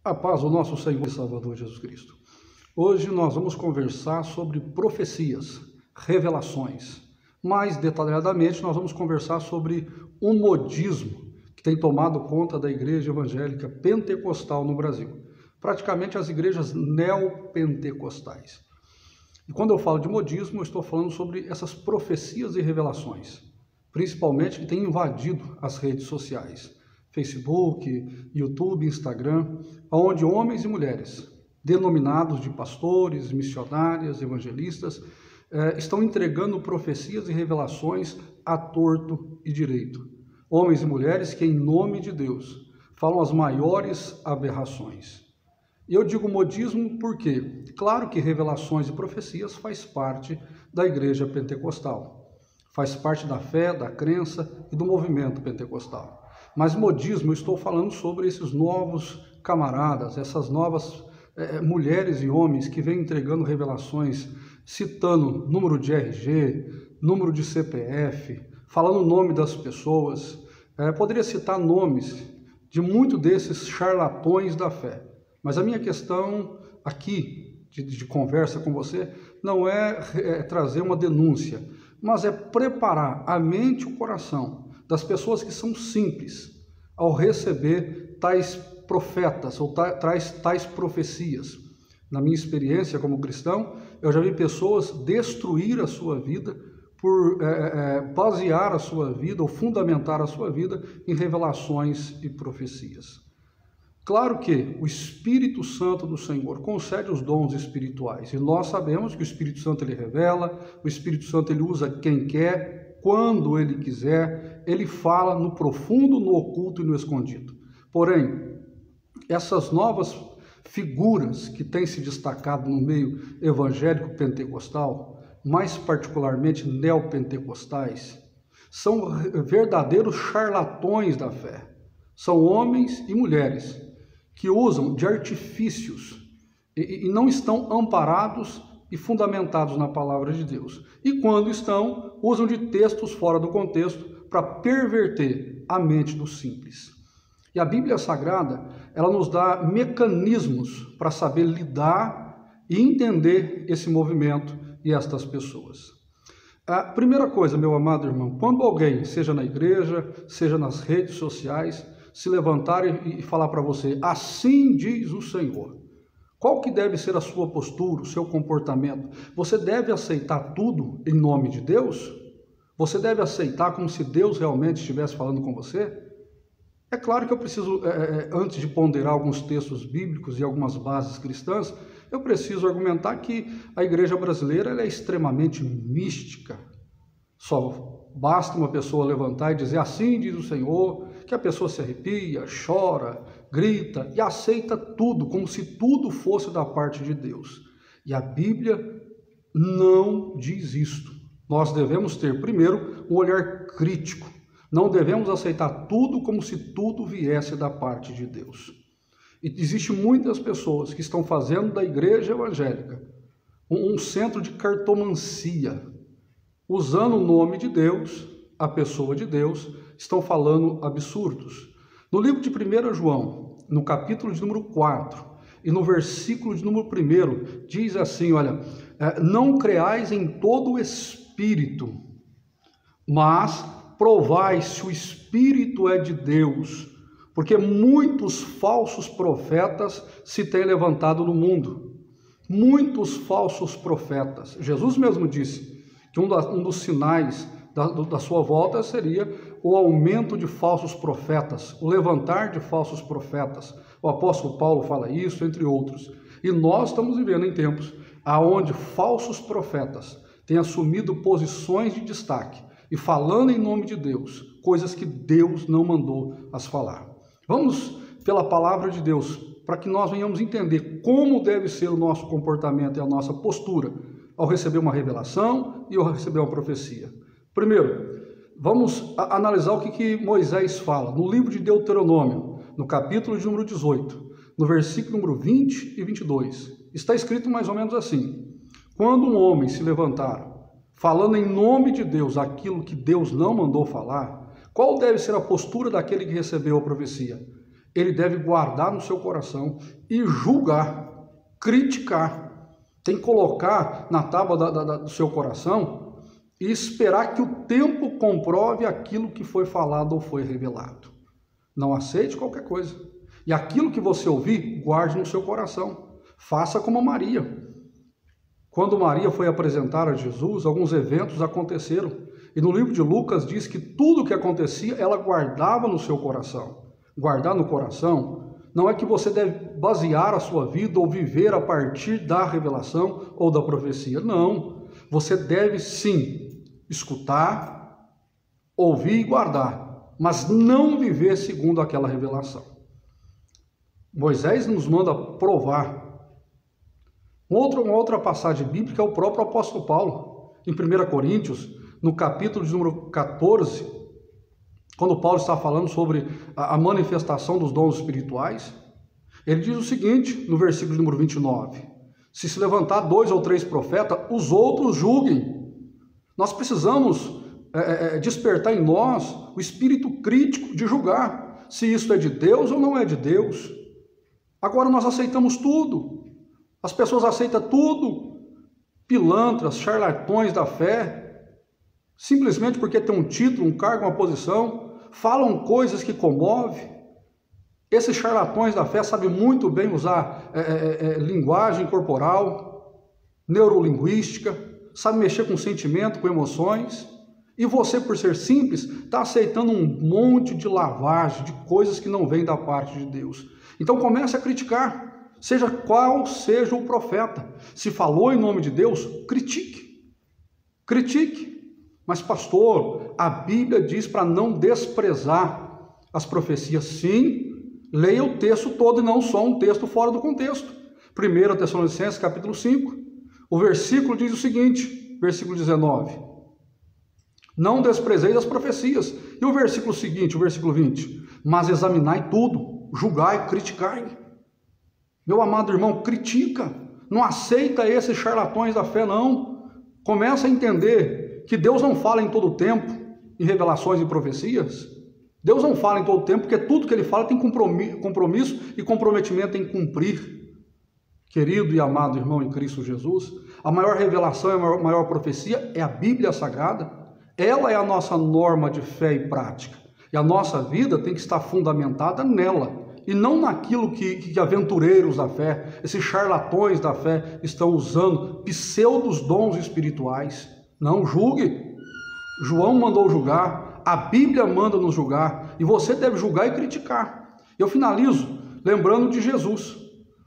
A paz do nosso Senhor e Salvador Jesus Cristo. Hoje nós vamos conversar sobre profecias, revelações. Mais detalhadamente, nós vamos conversar sobre o modismo que tem tomado conta da igreja evangélica pentecostal no Brasil. Praticamente as igrejas neopentecostais. E quando eu falo de modismo, eu estou falando sobre essas profecias e revelações, principalmente que têm invadido as redes sociais. Facebook, YouTube, Instagram, onde homens e mulheres, denominados de pastores, missionárias, evangelistas, estão entregando profecias e revelações a torto e direito. Homens e mulheres que, em nome de Deus, falam as maiores aberrações. E eu digo modismo porque, claro que revelações e profecias faz parte da igreja pentecostal, faz parte da fé, da crença e do movimento pentecostal. Mas modismo, eu estou falando sobre esses novos camaradas, essas novas mulheres e homens que vêm entregando revelações, citando número de RG, número de CPF, falando o nome das pessoas. Poderia citar nomes de muitos desses charlatões da fé. Mas a minha questão aqui, de conversa com você, não é trazer uma denúncia, mas é preparar a mente e o coração das pessoas que são simples ao receber tais profetas ou tais profecias. Na minha experiência como cristão, eu já vi pessoas destruir a sua vida por basear a sua vida ou fundamentar a sua vida em revelações e profecias. Claro que o Espírito Santo do Senhor concede os dons espirituais e nós sabemos que o Espírito Santo ele revela, o Espírito Santo ele usa quem quer, quando ele quiser, ele fala no profundo, no oculto e no escondido. Porém, essas novas figuras que têm se destacado no meio evangélico pentecostal, mais particularmente neopentecostais, são verdadeiros charlatões da fé. São homens e mulheres que usam de artifícios e não estão amparados e fundamentados na palavra de Deus. E quando estão, usam de textos fora do contexto para perverter a mente do simples. E a Bíblia Sagrada, ela nos dá mecanismos para saber lidar e entender esse movimento e estas pessoas. A primeira coisa, meu amado irmão, quando alguém, seja na igreja, seja nas redes sociais, se levantar e falar para você, assim diz o Senhor, qual que deve ser a sua postura, o seu comportamento? Você deve aceitar tudo em nome de Deus? Você deve aceitar como se Deus realmente estivesse falando com você? É claro que eu preciso, antes de ponderar alguns textos bíblicos e algumas bases cristãs, eu preciso argumentar que a igreja brasileira ela é extremamente mística. Só basta uma pessoa levantar e dizer, assim diz o Senhor, que a pessoa se arrepia, chora, grita e aceita tudo, como se tudo fosse da parte de Deus. E a Bíblia não diz isto. Nós devemos ter, primeiro, um olhar crítico. Não devemos aceitar tudo como se tudo viesse da parte de Deus. E existem muitas pessoas que estão fazendo da igreja evangélica um centro de cartomancia, usando o nome de Deus, a pessoa de Deus, estão falando absurdos. No livro de 1 João, no capítulo de número 4 e no versículo de número 1, diz assim, olha, não creais em todo o Espírito, mas provai se o Espírito é de Deus, porque muitos falsos profetas se têm levantado no mundo. Muitos falsos profetas. Jesus mesmo disse que um dos sinais da sua volta seria o aumento de falsos profetas, o levantar de falsos profetas. O apóstolo Paulo fala isso, entre outros. E nós estamos vivendo em tempos onde falsos profetas têm assumido posições de destaque e falando em nome de Deus, coisas que Deus não mandou as falar. Vamos pela palavra de Deus, para que nós venhamos entender como deve ser o nosso comportamento e a nossa postura ao receber uma revelação e ao receber uma profecia. Primeiro, vamos analisar o que Moisés fala no livro de Deuteronômio, no capítulo de número 18, no versículo número 20 e 22. Está escrito mais ou menos assim, quando um homem se levantar, falando em nome de Deus aquilo que Deus não mandou falar, qual deve ser a postura daquele que recebeu a profecia? ele deve guardar no seu coração e julgar, criticar. Tem que colocar na tábua do seu coração e esperar que o tempo comprove aquilo que foi falado ou foi revelado. Não aceite qualquer coisa. E aquilo que você ouvir, guarde no seu coração. Faça como Maria. Quando Maria foi apresentar a Jesus, alguns eventos aconteceram. E no livro de Lucas diz que tudo o que acontecia, ela guardava no seu coração. Guardar no coração não é que você deve basear a sua vida ou viver a partir da revelação ou da profecia. Não. Você deve sim escutar, ouvir e guardar, mas não viver segundo aquela revelação. Moisés nos manda provar. Uma outra passagem bíblica é o próprio apóstolo Paulo, em 1 Coríntios, no capítulo de número 14, quando Paulo está falando sobre a manifestação dos dons espirituais, ele diz o seguinte, no versículo de número 29, se levantar 2 ou 3 profetas, os outros julguem. Nós precisamos despertar em nós o espírito crítico de julgar se isso é de Deus ou não é de Deus. Agora nós aceitamos tudo. As pessoas aceitam tudo, pilantras, charlatões da fé, simplesmente porque tem um título, um cargo, uma posição, falam coisas que comovem. Esses charlatões da fé sabem muito bem usar linguagem corporal, neurolinguística, sabem mexer com sentimento, com emoções, e você, por ser simples, está aceitando um monte de lavagem, de coisas que não vêm da parte de Deus. Então comece a criticar. Seja qual seja o profeta, se falou em nome de Deus, critique. Critique. Mas pastor, a Bíblia diz para não desprezar as profecias. Sim, leia o texto todo e não só um texto fora do contexto. 1 Tessalonicenses capítulo 5, o versículo diz o seguinte, versículo 19. Não desprezeis as profecias. E o versículo seguinte, o versículo 20. Mas examinai tudo, julgai, criticai. Meu amado irmão, critica, não aceita esses charlatões da fé, não. Começa a entender que Deus não fala em todo o tempo em revelações e profecias. Deus não fala em todo o tempo, porque tudo que Ele fala tem compromisso e comprometimento em cumprir. Querido e amado irmão em Cristo Jesus, a maior revelação e a maior profecia é a Bíblia Sagrada. Ela é a nossa norma de fé e prática. E a nossa vida tem que estar fundamentada nela. E não naquilo que aventureiros da fé, esses charlatões da fé estão usando, pseudos dons espirituais. Não julgue. João mandou julgar, a Bíblia manda nos julgar, e você deve julgar e criticar. Eu finalizo lembrando de Jesus,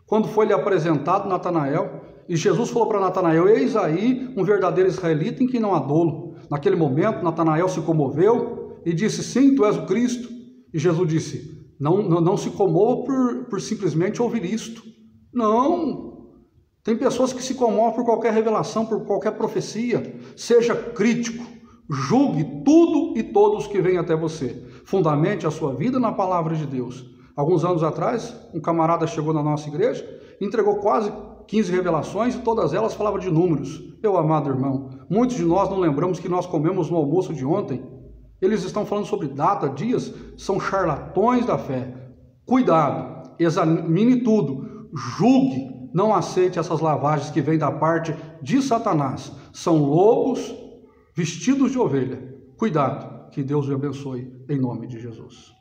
quando foi lhe apresentado Natanael, e Jesus falou para Natanael, eis aí um verdadeiro israelita em quem não há dolo. Naquele momento, Natanael se comoveu e disse, sim, tu és o Cristo. E Jesus disse, não se comova por simplesmente ouvir isto. Não. Tem pessoas que se comovem por qualquer revelação, por qualquer profecia. Seja crítico. Julgue tudo e todos que vêm até você. Fundamente a sua vida na palavra de Deus. Alguns anos atrás, um camarada chegou na nossa igreja, entregou quase 15 revelações e todas elas falavam de números. Meu amado irmão, muitos de nós não lembramos que nós comemos no almoço de ontem. Eles estão falando sobre data, dias, são charlatões da fé. Cuidado, examine tudo, julgue, não aceite essas lavagens que vêm da parte de Satanás. São lobos vestidos de ovelha. Cuidado, que Deus o abençoe em nome de Jesus.